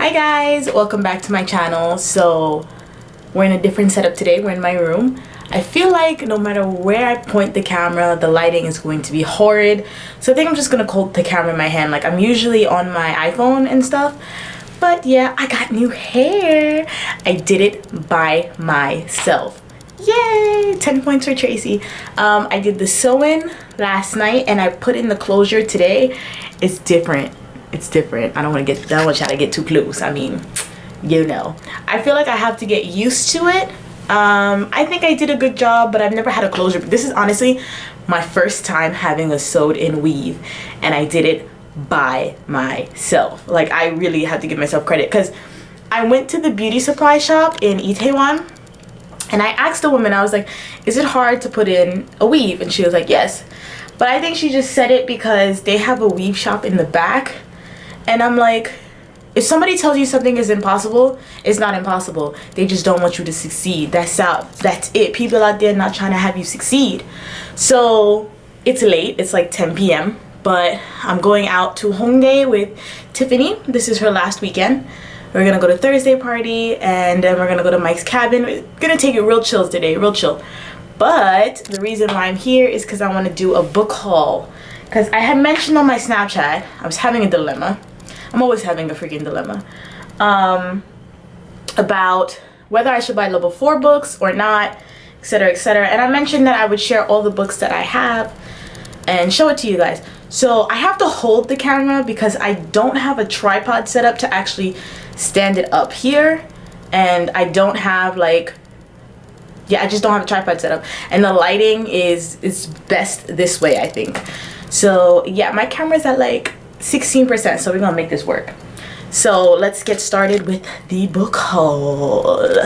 Hi guys, welcome back to my channel. So we're in a different setup today. We're in my room. I feel like no matter where I point the camera, the lighting is going to be horrid. So I think I'm just gonna hold the camera in my hand. Like I'm usually on my iPhone and stuff. But yeah, I got new hair. I did it by myself. Yay! 10 points for Tracy. I did the sew-in last night and I put in the closure today. It's different. It's different. I don't want to try to get too close. I mean, you know. I feel like I have to get used to it. I think I did a good job, but I've never had a closure. This is honestly my first time having a sewed in weave, and I did it by myself. Like, I really have to give myself credit because I went to the beauty supply shop in Itaewon and I asked the woman, I was like, is it hard to put in a weave? And she was like, yes. But I think she just said it because they have a weave shop in the back. And I'm like, if somebody tells you something is impossible, it's not impossible. They just don't want you to succeed. That's it. People out there not trying to have you succeed. So it's late. It's like 10 p.m. But I'm going out to Hongdae with Tiffany. This is her last weekend. We're going to go to Thursday party. And then we're going to go to Mike's cabin. We're going to take it real chill today. Real chill. But the reason why I'm here is because I want to do a book haul. Because I had mentioned on my Snapchat, I was having a dilemma. I'm always having a freaking dilemma about whether I should buy level 4 books or not, etc., etc. And I mentioned that I would share all the books that I have and show it to you guys. So I have to hold the camera because I don't have a tripod set up to actually stand it up here, and I don't have like, yeah, I just don't have a tripod set up, and the lighting is best this way, I think. So yeah, my camera's at like 16%, so we're gonna make this work. So let's get started with the book haul.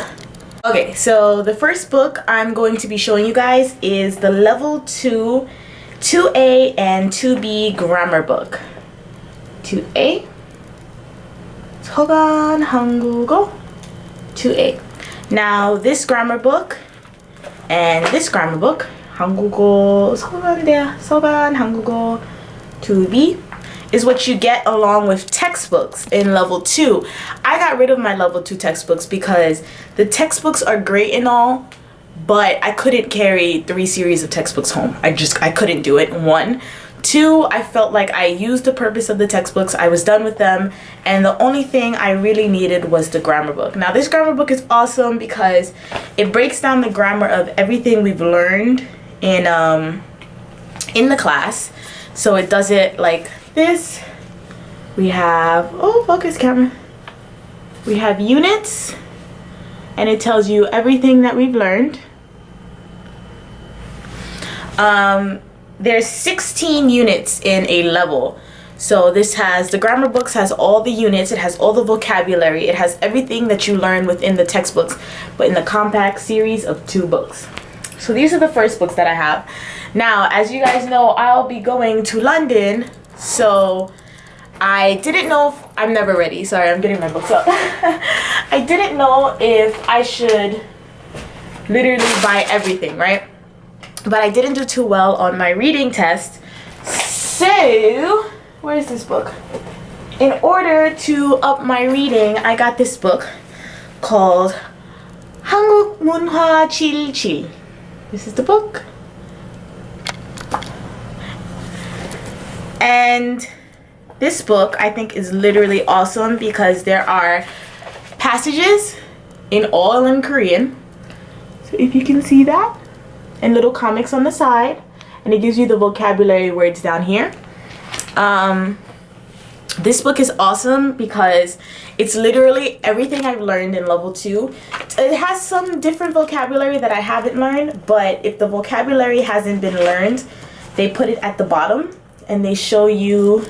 Okay, so the first book I'm going to be showing you guys is the level 2 2A and 2B grammar book. 2A 서간 한국어 2A. Now this grammar book and this grammar book 한국어 서간 한국어 2B is what you get along with textbooks in level 2. I got rid of my level 2 textbooks because the textbooks are great and all, but I couldn't carry 3 series of textbooks home. I couldn't do it. 1. 2, I felt like I used the purpose of the textbooks. I was done with them, and the only thing I really needed was the grammar book. Now this grammar book is awesome because it breaks down the grammar of everything we've learned in the class. So it does it like this. We have, oh, focus camera. We have units, and it tells you everything that we've learned. There's 16 units in a level. So this has, the grammar books has all the units, it has all the vocabulary, it has everything that you learn within the textbooks, but in the compact series of 2 books. So these are the first books that I have. Now, as you guys know, I'll be going to London, so I didn't know if, I'm never ready, sorry, I'm getting my books up. I didn't know if I should literally buy everything, right? But I didn't do too well on my reading test, so where is this book? In order to up my reading, I got this book called 한국 문화 77. This is the book. And this book I think is literally awesome because there are passages all in Korean. So if you can see that, and little comics on the side, and it gives you the vocabulary words down here. This book is awesome because it's literally everything I've learned in level 2. It has some different vocabulary that I haven't learned, but if the vocabulary hasn't been learned, they put it at the bottom and they show you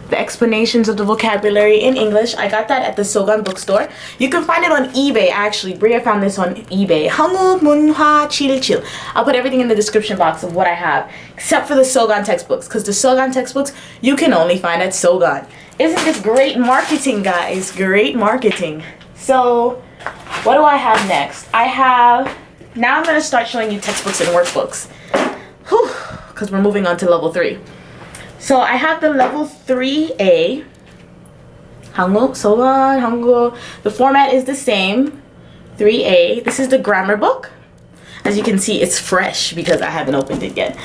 the explanations of the vocabulary in English. I got that at the Sogan bookstore. You can find it on eBay actually. Bria found this on eBay. 한국 문화 77. I'll put everything in the description box of what I have, except for the Sogan textbooks, because the Sogan textbooks you can only find at Sogan. Isn't this great marketing, guys? Great marketing. So what do I have next? Now I'm going to start showing you textbooks and workbooks. Whew, because we're moving on to level 3. So I have the level 3A 한국, 소관, 한국. The format is the same. 3A. This is the grammar book. As you can see, it's fresh because I haven't opened it yet.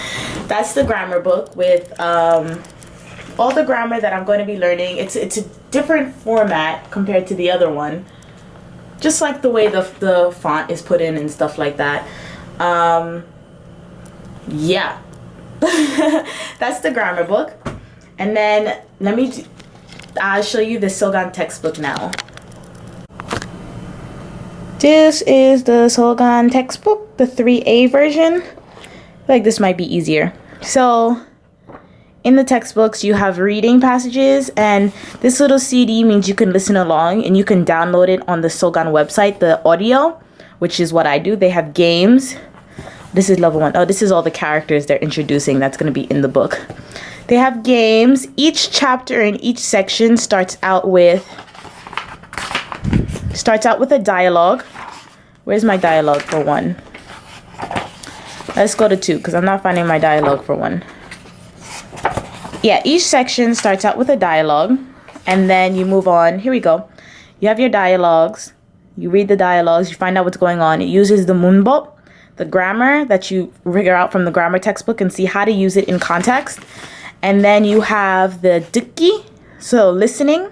That's the grammar book with all the grammar that I'm going to be learning. It's a different format compared to the other one. Just like the way the font is put in and stuff like that. Yeah. That's the grammar book. And then I'll show you the Sogan textbook now. This is the Sogan textbook, the 3A version. I feel like this might be easier. So in the textbooks, you have reading passages, and this little CD means you can listen along, and you can download it on the Sogan website, the audio, which is what I do. They have games. This is level 1. Oh, this is all the characters they're introducing that's going to be in the book. They have games. Each chapter and each section starts out with a dialogue. Where's my dialogue for 1? Let's go to 2 because I'm not finding my dialogue for 1. Yeah, each section starts out with a dialogue, and then you move on. Here we go. You have your dialogues. You read the dialogues. You find out what's going on. It uses the 문법, the grammar that you figure out from the grammar textbook and see how to use it in context. And then you have the 듣기, so listening,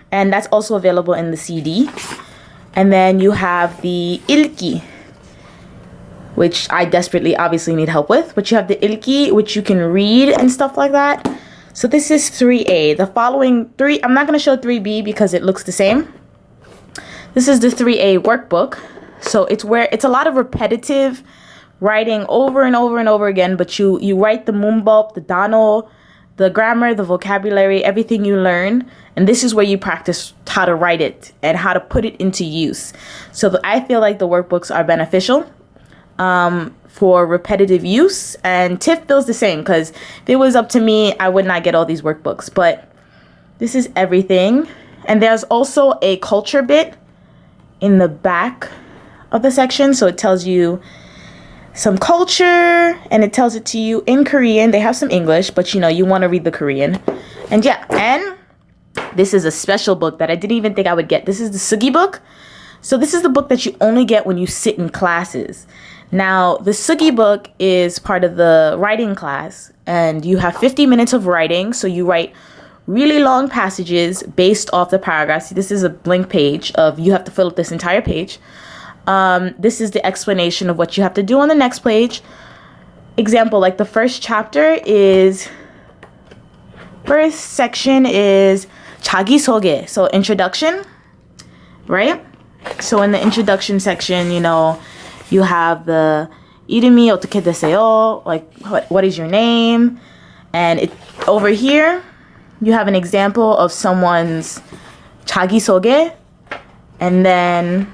and that's also available in the CD. And then you have the 읽기, which I desperately obviously need help with. But you have the 읽기, which you can read and stuff like that. So this is 3A. The following 3, I'm not going to show 3B because it looks the same. This is the 3A workbook. So it's a lot of repetitive writing over and over and over again, but you write the 문법, the 단어, the grammar, the vocabulary, everything you learn. And this is where you practice how to write it and how to put it into use. So I feel like the workbooks are beneficial for repetitive use. And TIFF feels the same because if it was up to me, I would not get all these workbooks. But this is everything. And there's also a culture bit in the back of the section. So it tells you some culture, and it tells it to you in Korean. They have some English, but you want to read the Korean. And yeah, and this is a special book that I didn't even think I would get. This is the Sugi book. So this is the book that you only get when you sit in classes. Now, the Sugi book is part of the writing class, and you have 50 minutes of writing. So you write really long passages based off the paragraphs. See, this is a blank page of, you have to fill up this entire page. This is the explanation of what you have to do on the next page. Example, like the first section is 자기소개, so introduction, right? So in the introduction section, you have the 이름이 어떻게 되세요? Like, what is your name? And over here, you have an example of someone's 자기소개, and then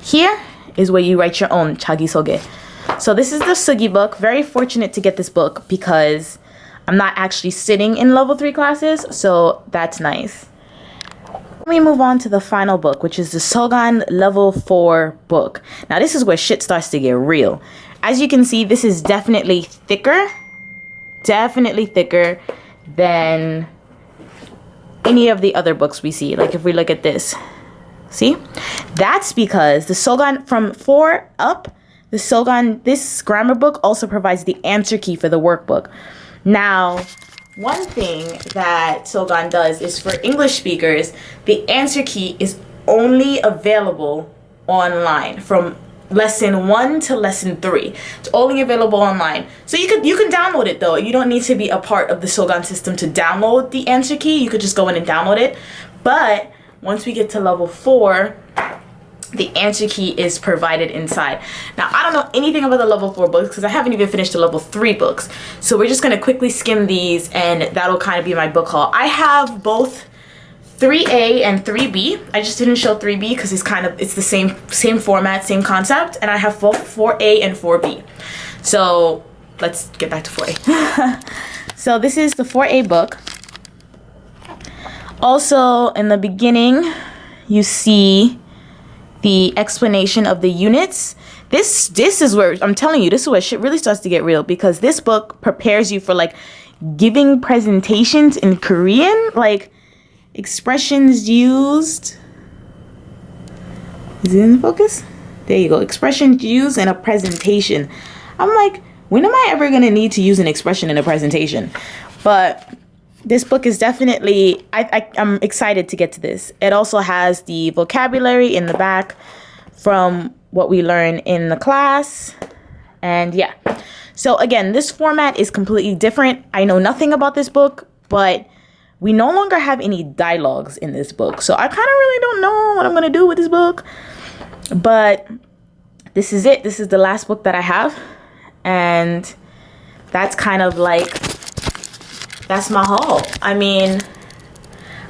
here is where you write your own 자기소개. So this is the Sugi book. Very fortunate to get this book because I'm not actually sitting in level 3 classes, so that's nice. Let me move on to the final book, which is the Sogan level 4 book. Now this is where shit starts to get real. As you can see, this is definitely thicker than any of the other books we see. Like if we look at this, see? That's because the Sogan from 4 up, this grammar book also provides the answer key for the workbook. Now, one thing that Sogan does is for English speakers, the answer key is only available online from lesson 1 to lesson 3. It's only available online. So you can download it though. You don't need to be a part of the Sogan system to download the answer key. You could just go in and download it. But once we get to level 4, the answer key is provided inside. Now, I don't know anything about the level 4 books because I haven't even finished the level 3 books. So we're just going to quickly skim these, and that'll kind of be my book haul. I have both 3A and 3B. I just didn't show 3B because it's the same format, same concept. And I have both 4A and 4B. So let's get back to 4A. So this is the 4A book. Also, in the beginning, you see the explanation of the units. This is where, I'm telling you, this is where shit really starts to get real, because this book prepares you for like giving presentations in Korean. Like, Expressions used. Is it in the focus? There you go. Expressions used in a presentation. I'm like, when am I ever going to need to use an expression in a presentation? But this book is definitely, I'm excited to get to this. It also has the vocabulary in the back from what we learn in the class. And yeah. So again, this format is completely different. I know nothing about this book, but we no longer have any dialogues in this book. So I kind of really don't know what I'm going to do with this book. But this is it. This is the last book that I have. And that's kind of like, that's my haul. I mean,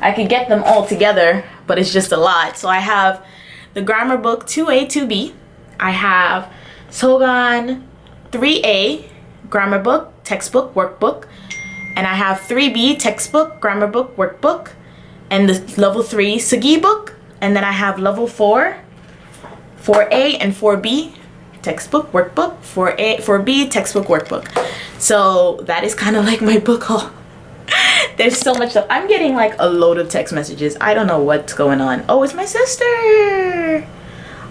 I could get them all together, but it's just a lot. So I have the grammar book 2A, 2B. I have Sogan 3A, grammar book, textbook, workbook. And I have 3B, textbook, grammar book, workbook. And the level 3 Sugi book. And then I have level 4, 4A and 4B, textbook, workbook, 4B, textbook, workbook. So that is kind of like my book haul. There's so much stuff. I'm getting like a load of text messages. I don't know what's going on. Oh, it's my sister.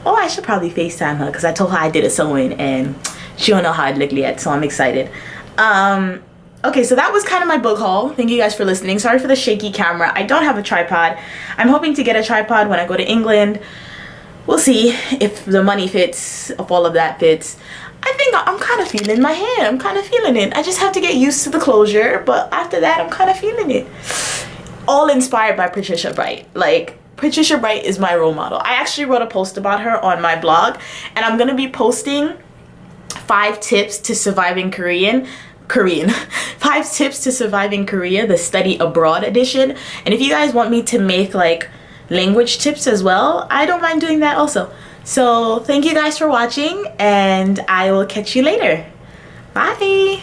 Oh, I should probably FaceTime her because I told her I did a sewing and she don't know how I'd look yet, so I'm excited. Okay, so that was kind of my book haul. Thank you guys for listening. Sorry for the shaky camera. I don't have a tripod. I'm hoping to get a tripod when I go to England. We'll see if the money fits, if all of that fits. I think I'm kind of feeling my hair. I'm kind of feeling it. I just have to get used to the closure, but after that, I'm kind of feeling it. All inspired by Patricia Bright. Like, Patricia Bright is my role model. I actually wrote a post about her on my blog, and I'm going to be posting 5 tips to surviving Korean. 5 tips to surviving Korea, the study abroad edition. And if you guys want me to make like language tips as well, I don't mind doing that also. So thank you guys for watching, and I will catch you later. Bye.